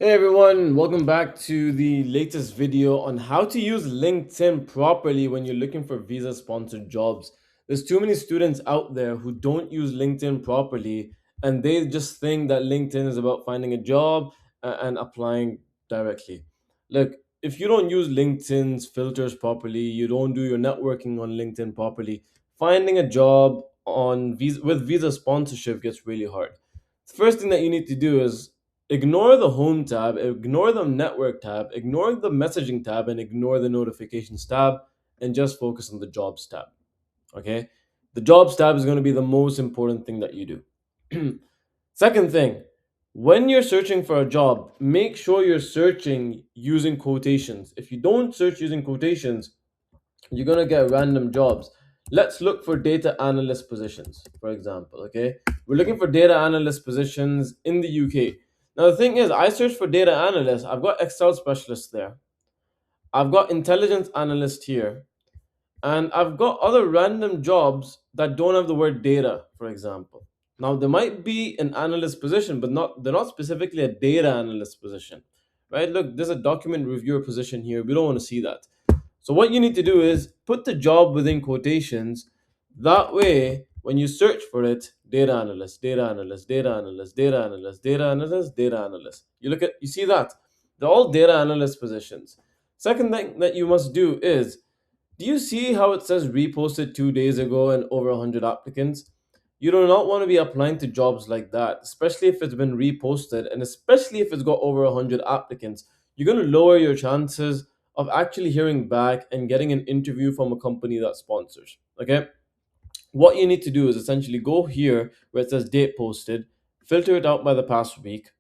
Hey everyone, welcome back to the latest video on how to use LinkedIn properly when you're looking for visa sponsored jobs. There's too many students out there who don't use LinkedIn properly and they just think that LinkedIn is about finding a job and applying directly. Look, if you don't use LinkedIn's filters properly, you don't do your networking on LinkedIn properly, finding a job on visa with visa sponsorship gets really hard. The first thing that you need to do is ignore the home tab, ignore the network tab, ignore the messaging tab, and ignore the notifications tab, and just focus on the jobs tab. Okay? The jobs tab is going to be the most important thing that you do. Second thing, when you're searching for a job, make sure you're searching using quotations. If you don't search using quotations, you're going to get random jobs. Let's look for data analyst positions, for example. Okay, we're looking for data analyst positions in the UK. Now the thing is, I searched for data analyst, I've got Excel specialist there, I've got intelligence analyst here, and I've got other random jobs that don't have the word data, for example. Now there might be an analyst position, but they're not specifically a data analyst position, right? Look, there's a document reviewer position here, we don't want to see that. So what you need to do is put the job within quotations. That way, when you search for it, data analyst, data analyst, data analyst, data analyst, data analyst, data analyst. You see that. They're all data analyst positions. Second thing that you must do is, do you see how it says reposted 2 days ago and over 100 applicants? You do not want to be applying to jobs like that, especially if it's been reposted and especially if it's got over 100 applicants. You're going to lower your chances of actually hearing back and getting an interview from a company that sponsors. Okay, what you need to do is essentially go here where it says date posted, filter it out by the past week,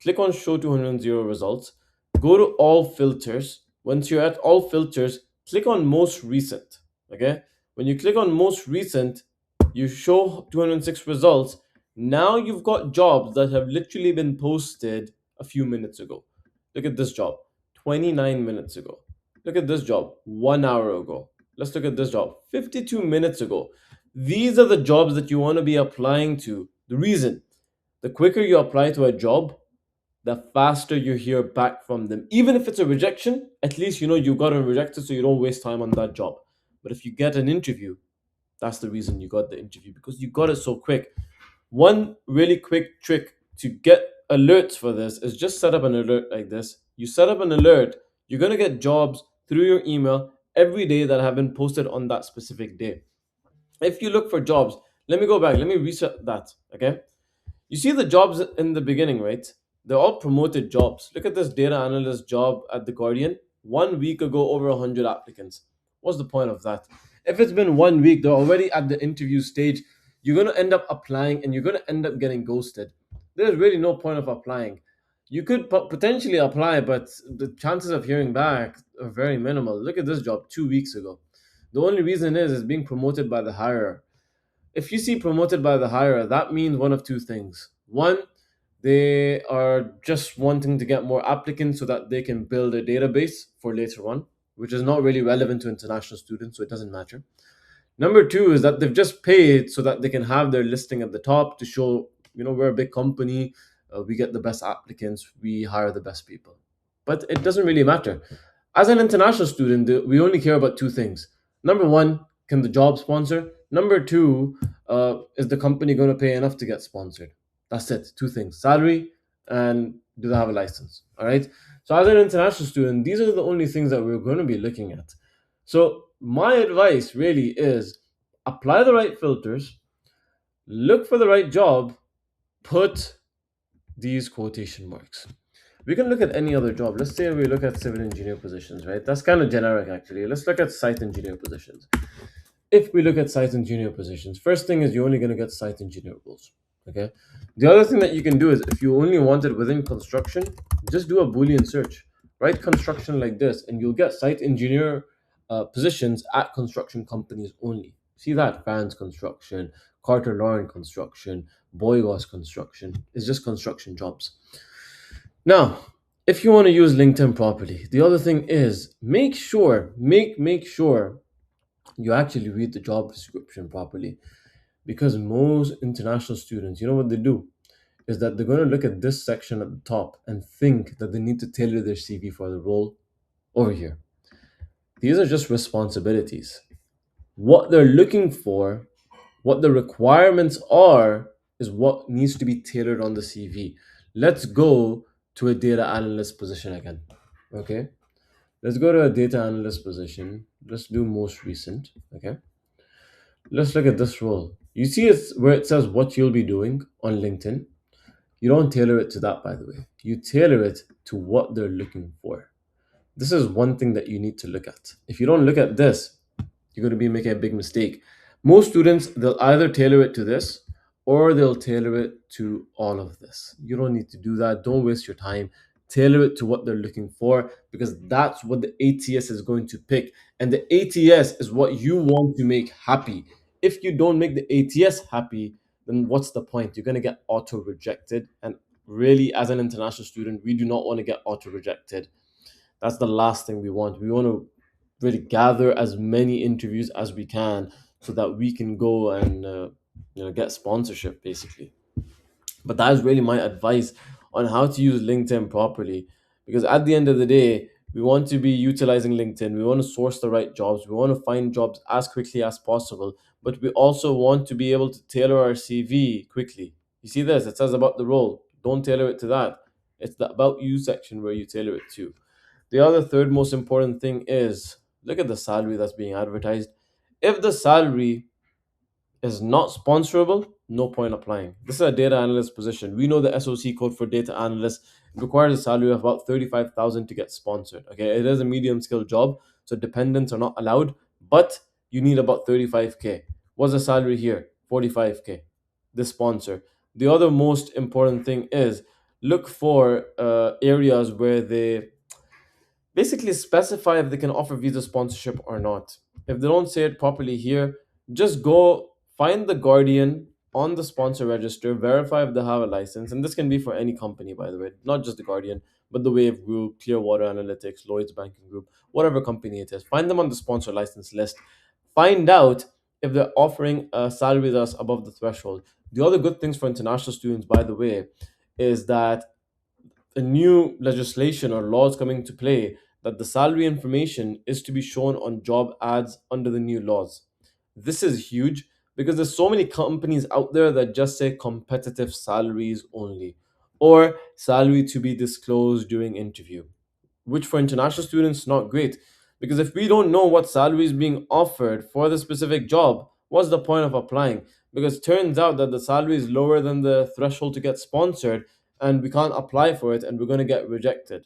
click on show 200 results, go to all filters. Once you're at all filters, click on most recent. Okay, when you click on most recent, you show 206 results. Now you've got jobs that have literally been posted a few minutes ago. Look at this job 29 minutes ago. Look at this job 1 hour ago. Let's look at this job 52 minutes ago. These are the jobs that you want to be applying to. The reason, the quicker you apply to a job, the faster you hear back from them. Even if it's a rejection, at least you know you got rejected so you don't waste time on that job. But if you get an interview, that's the reason you got the interview, because you got it so quick. One really quick trick to get alerts for this is just set up an alert like this. You set up an alert, you're going to get jobs through your email every day that have been posted on that specific day. If you look for jobs, let me go back, let me reset that. Okay, you see the jobs in the beginning, right? They're all promoted jobs. Look at this data analyst job at the Guardian. 1 week ago, over 100 applicants. What's the point of that? If it's been 1 week, they're already at the interview stage. You're going to end up applying and you're going to end up getting ghosted. There's really no point of applying. You could potentially apply, but the chances of hearing back are very minimal. Look at this job 2 weeks ago. The only reason is it's being promoted by the hirer. If you see promoted by the hirer, that means one of two things. One, they are just wanting to get more applicants so that they can build a database for later on, which is not really relevant to international students, so it doesn't matter. Number two is that they've just paid so that they can have their listing at the top to show, we're a big company, we get the best applicants, we hire the best people. But it doesn't really matter. As an international student, we only care about two things. Number one, can the job sponsor? Number two, is the company going to pay enough to get sponsored? That's it. Two things: salary and do they have a license? All right. So as an international student, these are the only things that we're going to be looking at. So my advice really is apply the right filters, look for the right job, put these quotation marks. We can look at any other job. Let's say we look at civil engineer positions, right? That's kind of generic actually. Let's look at site engineer positions. If we look at site engineer positions, first thing is you're only going to get site engineer roles. Okay. The other thing that you can do is if you only want it within construction, just do a Boolean search. Write construction like this, and you'll get site engineer positions at construction companies only. See that? Fans Construction, Carter Lauren Construction, Boygos Construction. It's just construction jobs. Now, if you want to use LinkedIn properly, the other thing is make sure you actually read the job description properly, because most international students, you know what they do? is that they're going to look at this section at the top and think that they need to tailor their CV for the role over here. These are just responsibilities. What they're looking for, what the requirements are, is what needs to be tailored on the CV. Let's go to a data analyst position again. Okay. Let's go to a data analyst position. Let's do most recent. Okay. Let's look at this role. You see it's where it says what you'll be doing on LinkedIn. You don't tailor it to that, by the way. You tailor it to what they're looking for. This is one thing that you need to look at. If you don't look at this, you're going to be making a big mistake. Most students, they'll either tailor it to this or they'll tailor it to all of this. You don't need to do that. Don't waste your time. Tailor it to what they're looking for, because that's what the ATS is going to pick. And the ATS is what you want to make happy. If you don't make the ATS happy, then what's the point? You're going to get auto rejected. And really, as an international student, we do not want to get auto rejected. That's the last thing we want. We want to really gather as many interviews as we can so that we can go and get sponsorship, basically. But that is really my advice on how to use LinkedIn properly, because at the end of the day, we want to be utilizing LinkedIn. We want to source the right jobs. We want to find jobs as quickly as possible, but we also want to be able to tailor our CV quickly. You see this? It says about the role. Don't tailor it to that. It's the about you section where you tailor it to. The other third most important thing is look at the salary that's being advertised. If the salary is not sponsorable, no point applying. This is a data analyst position. We know the SOC code for data analyst requires a salary of about 35,000 to get sponsored. Okay, it is a medium skill job, so dependents are not allowed, but you need about 35k. What's the salary here? 45k. The sponsor. The other most important thing is look for areas where they basically specify if they can offer visa sponsorship or not. If they don't say it properly here, just go find the Guardian on the sponsor register, verify if they have a license, and this can be for any company, by the way, not just the Guardian, but the Wave Group, Clearwater Analytics, Lloyd's Banking Group, whatever company it is. Find them on the sponsor license list. Find out if they're offering a salary that's above the threshold. The other good things for international students, by the way, is that a new legislation or laws coming into play that the salary information is to be shown on job ads under the new laws. This is huge because there's so many companies out there that just say competitive salaries only or salary to be disclosed during interview, which for international students is not great, because if we don't know what salary is being offered for the specific job, what's the point of applying? Because it turns out that the salary is lower than the threshold to get sponsored, and we can't apply for it, and we're going to get rejected.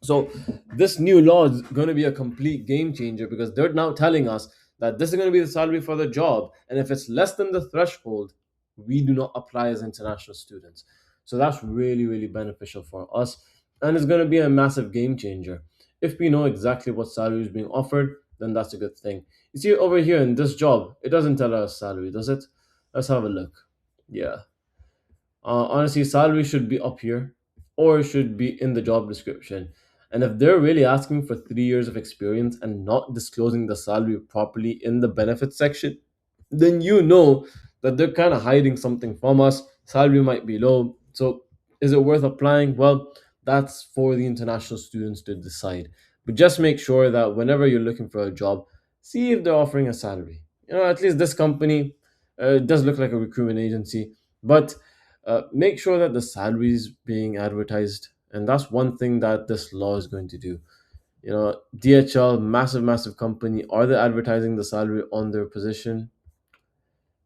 So this new law is going to be a complete game changer, because they're now telling us that this is going to be the salary for the job, and if it's less than the threshold, we do not apply as international students. So that's really, really beneficial for us, and it's going to be a massive game changer. If we know exactly what salary is being offered, then that's a good thing. You see over here in this job, it doesn't tell us salary, does it? Let's have a look. Yeah. Honestly, salary should be up here or it should be in the job description. And if they're really asking for 3 years of experience and not disclosing the salary properly in the benefits section, then you know that they're kind of hiding something from us. Salary might be low. So is it worth applying? Well, that's for the international students to decide. But just make sure that whenever you're looking for a job, see if they're offering a salary. At least this company does look like a recruitment agency, but make sure that the salary is being advertised. And that's one thing that this law is going to do. DHL, massive, massive company, are they advertising the salary on their position?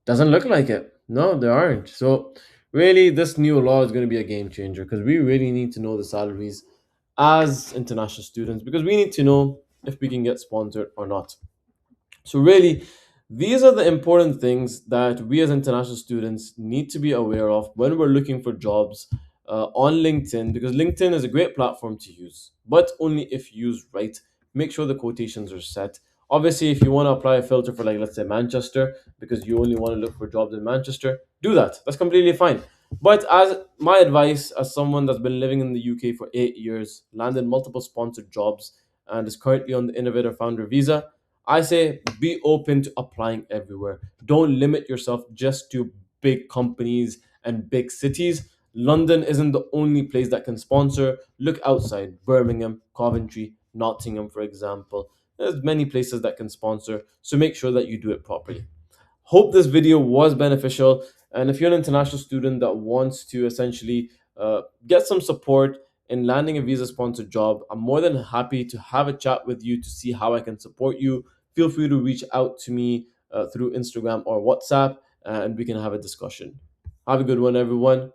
Doesn't look like it. No, they aren't. So, really, this new law is going to be a game changer, because we really need to know the salaries as international students, because we need to know if we can get sponsored or not. So, really, these are the important things that we as international students need to be aware of when we're looking for jobs on LinkedIn, because LinkedIn is a great platform to use, but only if used right. Make sure the quotations are set. Obviously, if you want to apply a filter for, like, let's say Manchester, because you only want to look for jobs in Manchester, do that. That's completely fine. But as my advice, as someone that's been living in the UK for 8 years, landed multiple sponsored jobs, and is currently on the Innovator Founder visa, I say be open to applying everywhere. Don't limit yourself just to big companies and big cities. London isn't the only place that can sponsor. Look outside Birmingham, Coventry, Nottingham, for example. There's many places that can sponsor, so make sure that you do it properly. Hope this video was beneficial. And if you're an international student that wants to essentially get some support in landing a visa sponsored job, I'm more than happy to have a chat with you to see how I can support you. Feel free to reach out to me through Instagram or WhatsApp, and we can have a discussion. Have a good one, everyone.